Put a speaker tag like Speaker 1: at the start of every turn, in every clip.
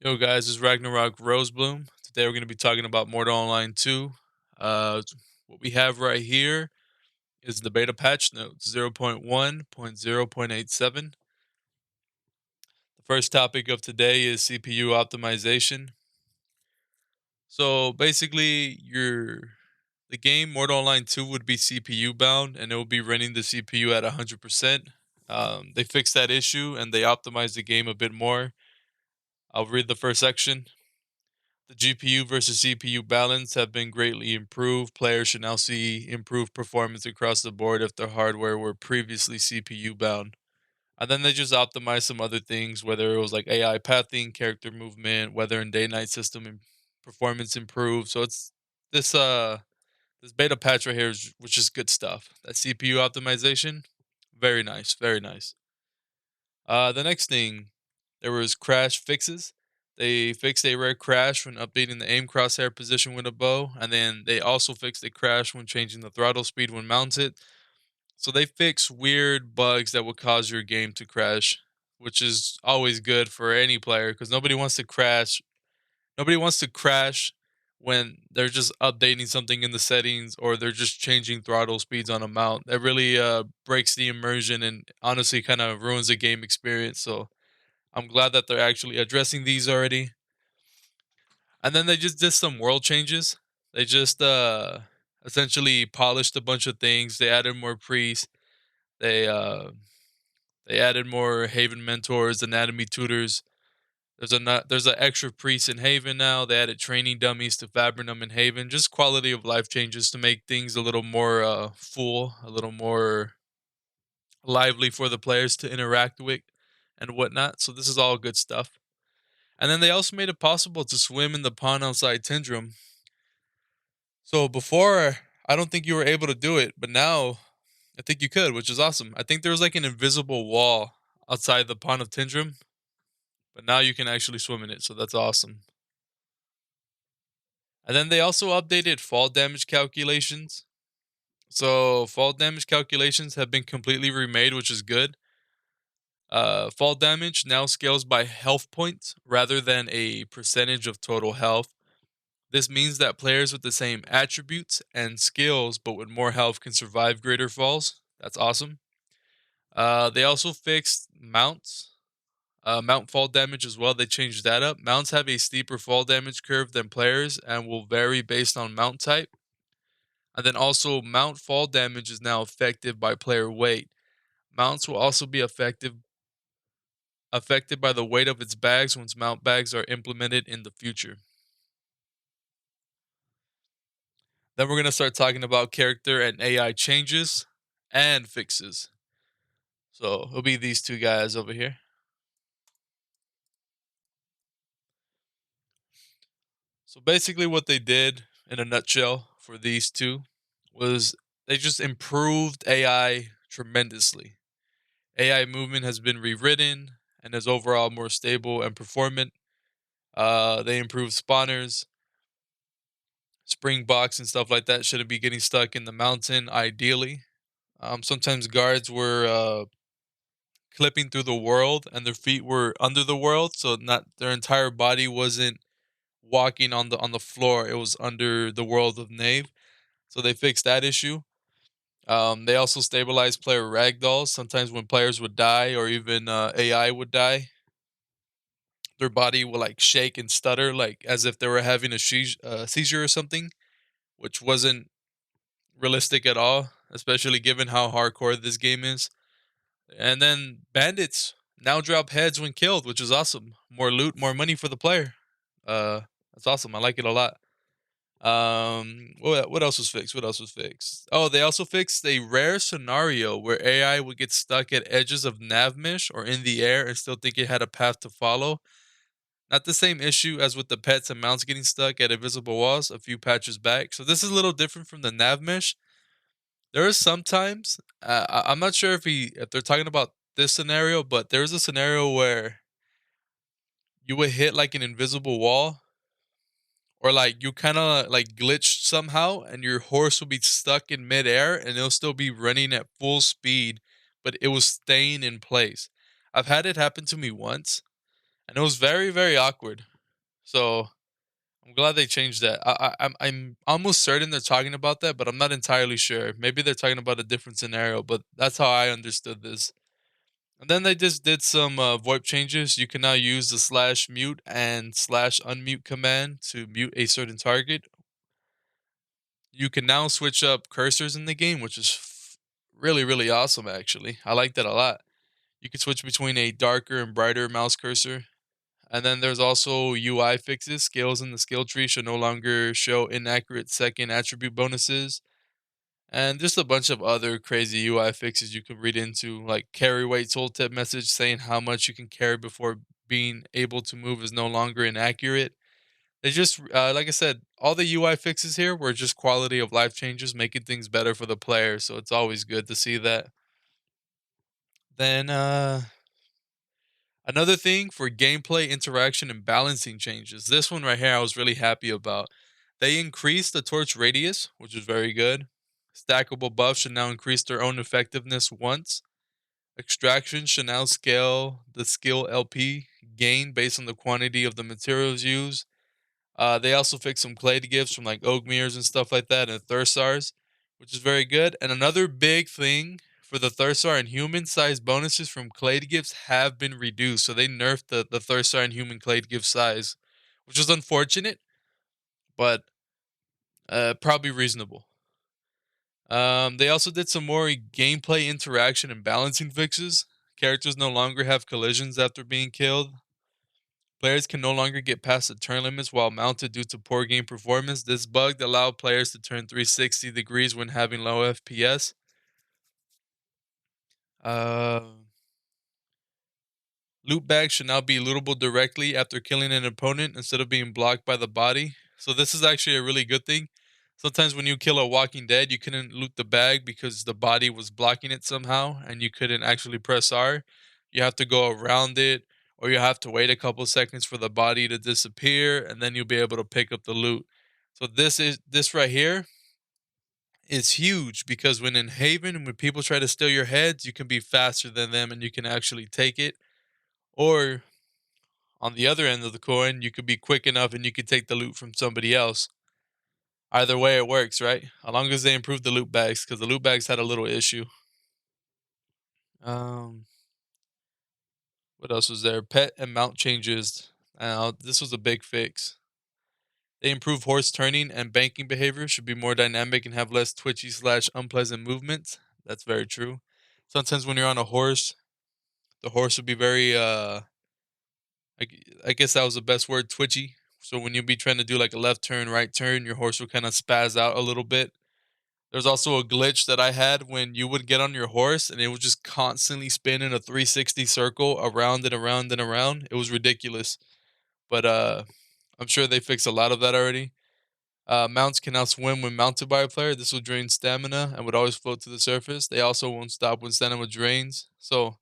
Speaker 1: Yo guys, this is Ragnarok Rosebloom. Today we're going to be talking about Mortal Online 2. Uh, what we have right here is the beta patch notes 0.1.0.87. The first topic of today is CPU optimization. So basically, the game Mortal Online 2 would be CPU bound and it will be running the CPU at 100%. They fixed that issue and they optimized the game a bit more. I'll read the first section. The GPU versus CPU balance have been greatly improved. Players should now see improved performance across the board if their hardware were previously CPU bound. And then they just optimized some other things, whether it was like AI pathing, character movement, weather and day night system performance improved. So it's this this beta patch right here, which is good stuff. That CPU optimization, very nice, very nice. The next thing, there was crash fixes. They fixed a rare crash when updating the aim crosshair position with a bow, and then they also fixed a crash when changing the throttle speed when mounted. So they fix weird bugs that would cause your game to crash, which is always good for any player because nobody wants to crash. Nobody wants to crash when they're just updating something in the settings or they're just changing throttle speeds on a mount. That really breaks the immersion and honestly kind of ruins the game experience. So I'm glad that they're actually addressing these already. And then they just did some world changes. They just essentially polished a bunch of things. They added more priests. They uh they added more Haven mentors, anatomy tutors. There's an extra priest in Haven now. They added training dummies to Fabrinum and Haven. Just quality of life changes to make things a little more full, a little more lively for the players to interact with and whatnot. So this is all good stuff. And then they also made it possible to swim in the pond outside Tindrum. So before, I don't think you were able to do it, but now I think you could, which is awesome. I think there was like an invisible wall outside the pond of Tindrum, but now you can actually swim in it. So that's awesome. And then they also updated fall damage calculations. So fall damage calculations have been completely remade, which is good. Fall damage now scales by health points rather than a percentage of total health. This means that players with the same attributes and skills but with more health can survive greater falls. That's awesome. They also fixed mounts, mount fall damage as well. They changed that up. Mounts have a steeper fall damage curve than players and will vary based on mount type. And then also, mount fall damage is now affected by player weight. Mounts will also be affected by the weight of its bags once mount bags are implemented in the future. Then we're gonna start talking about character and AI changes and fixes. So it'll be these two guys over here. So basically, what they did in a nutshell for these two was they just improved AI tremendously. AI movement has been rewritten and is overall more stable and performant. They improved spawners, spring box, and stuff like that. Shouldn't be getting stuck in the mountain, ideally. Sometimes guards were clipping through the world and their feet were under the world, so not their entire body wasn't walking on the floor. It was under the world of Knave. So they fixed that issue. They also stabilized player ragdolls. Sometimes when players would die or even AI would die, their body would like shake and stutter, like as if they were having a seizure or something, which wasn't realistic at all, especially given how hardcore this game is. And then bandits now drop heads when killed, which is awesome. More loot, more money for the player. Uh, that's awesome. I like it a lot. What else was fixed? What else was fixed? Oh, they also fixed a rare scenario where AI would get stuck at edges of nav mesh or in the air and still think it had a path to follow. Not the same issue as with the pets and mounts getting stuck at invisible walls a few patches back. So this is a little different from the nav mesh. There is sometimes I'm not sure if they're talking about this scenario, but there's a scenario where you would hit like an invisible wall or like you kind of like glitched somehow and your horse will be stuck in midair and it'll still be running at full speed, but it was staying in place. I've had it happen to me once and it was very, very awkward. So I'm glad they changed that. I'm almost certain they're talking about that, but I'm not entirely sure. Maybe they're talking about a different scenario, but that's how I understood this. And then they just did some VoIP changes. You can now use the slash mute and slash unmute command to mute a certain target. You can now switch up cursors in the game, which is really, really awesome, actually. I like that a lot. You can switch between a darker and brighter mouse cursor. And then there's also UI fixes. Scales in the skill tree should no longer show inaccurate second attribute bonuses. And just a bunch of other crazy UI fixes you can read into, like carry weight tooltip message saying how much you can carry before being able to move is no longer inaccurate. They just, like I said, all the UI fixes here were just quality of life changes, making things better for the player. So it's always good to see that. Then another thing for gameplay interaction and balancing changes. This one right here, I was really happy about. They increased the torch radius, which is very good. Stackable buffs should now increase their own effectiveness once. Extraction should now scale the skill LP gain based on the quantity of the materials used. They also fixed some clade gifts from like Ogmirs and stuff like that and Thursars, which is very good. And another big thing for the Thursar and human size bonuses from clade gifts have been reduced. So they nerfed the Thursar and human clade gift size, which is unfortunate, but probably reasonable. They also did some more gameplay interaction and balancing fixes. Characters no longer have collisions after being killed. Players can no longer get past the turn limits while mounted due to poor game performance. This bug allowed players to turn 360 degrees when having low FPS. Uh, Loot bags should now be lootable directly after killing an opponent instead of being blocked by the body. So this is actually a really good thing. Sometimes when you kill a Walking Dead, you couldn't loot the bag because the body was blocking it somehow, and you couldn't actually press R. You have to go around it, or you have to wait a couple seconds for the body to disappear, and then you'll be able to pick up the loot. So this right here is huge because when in Haven, when people try to steal your heads, you can be faster than them and you can actually take it. Or on the other end of the coin, you could be quick enough and you could take the loot from somebody else. Either way, it works, right? As long as they improve the loot bags, because the loot bags had a little issue. Um, what else was there? Pet and mount changes. This was a big fix. They improve horse turning and banking behavior. Should be more dynamic and have less twitchy slash unpleasant movements. That's very true. Sometimes when you're on a horse, the horse would be very I guess that was the best word, twitchy. So when you be trying to do like a left turn, right turn, your horse would kind of spaz out a little bit. There's also a glitch that I had when you would get on your horse and it would just constantly spin in a 360 circle around and around and around. It was ridiculous. But I'm sure they fixed a lot of that already. Mounts can now swim when mounted by a player. This will drain stamina and would always float to the surface. They also won't stop when stamina drains. So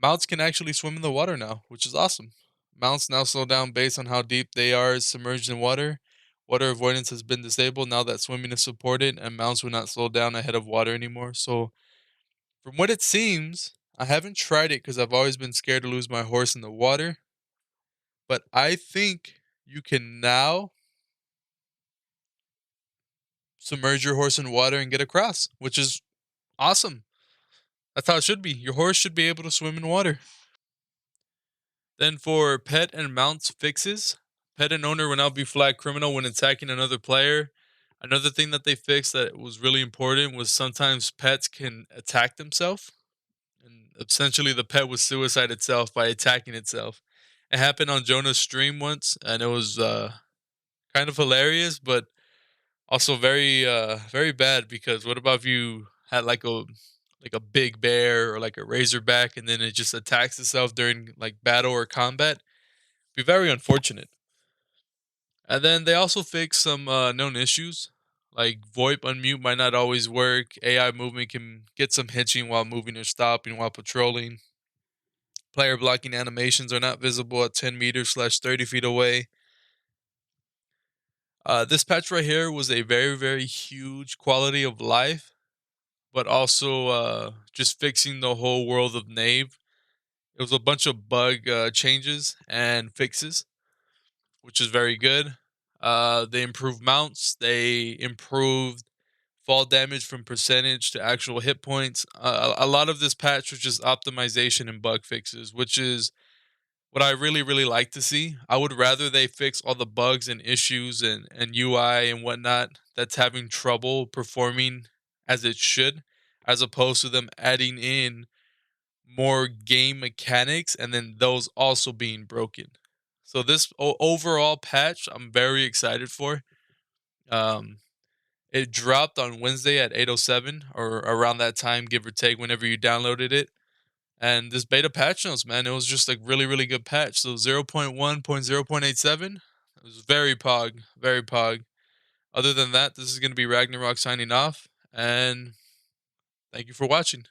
Speaker 1: mounts can actually swim in the water now, which is awesome. Mounts now slow down based on how deep they are submerged in water. Water avoidance has been disabled now that swimming is supported, and mounts will not slow down ahead of water anymore. So, from what it seems, I haven't tried it because I've always been scared to lose my horse in the water. But I think you can now submerge your horse in water and get across, which is awesome. That's how it should be. Your horse should be able to swim in water. Then for pet and mounts fixes, pet and owner will now be flagged criminal when attacking another player. Another thing that they fixed that was really important was sometimes pets can attack themselves. And essentially the pet would suicide itself by attacking itself. It happened on Jonah's stream once and it was kind of hilarious, but also very very bad because what about if you had like a big bear or like a razorback and then it just attacks itself during like battle or combat? Be very unfortunate. And then they also fixed some known issues, like VoIP unmute might not always work. AI movement can get some hitching while moving or stopping while patrolling. Player blocking animations are not visible at 10 meters slash 30 feet away. This patch right here was a very, very huge quality of life, but also just fixing the whole world of Knave. It was a bunch of bug changes and fixes, which is very good. They improved mounts. They improved fall damage from percentage to actual hit points. A lot of this patch was just optimization and bug fixes, which is what I really, really like to see. I would rather they fix all the bugs and issues and UI and whatnot that's having trouble performing as it should, as opposed to them adding in more game mechanics and then those also being broken. So this overall patch, I'm very excited for. Um, it dropped on Wednesday at 8:07 or around that time, give or take, whenever you downloaded it. And this beta patch notes, man, it was just like really, really good patch. So 0.1.0.87, it was very pog, very pog. Other than that, this is going to be Ragnarok signing off, and thank you for watching.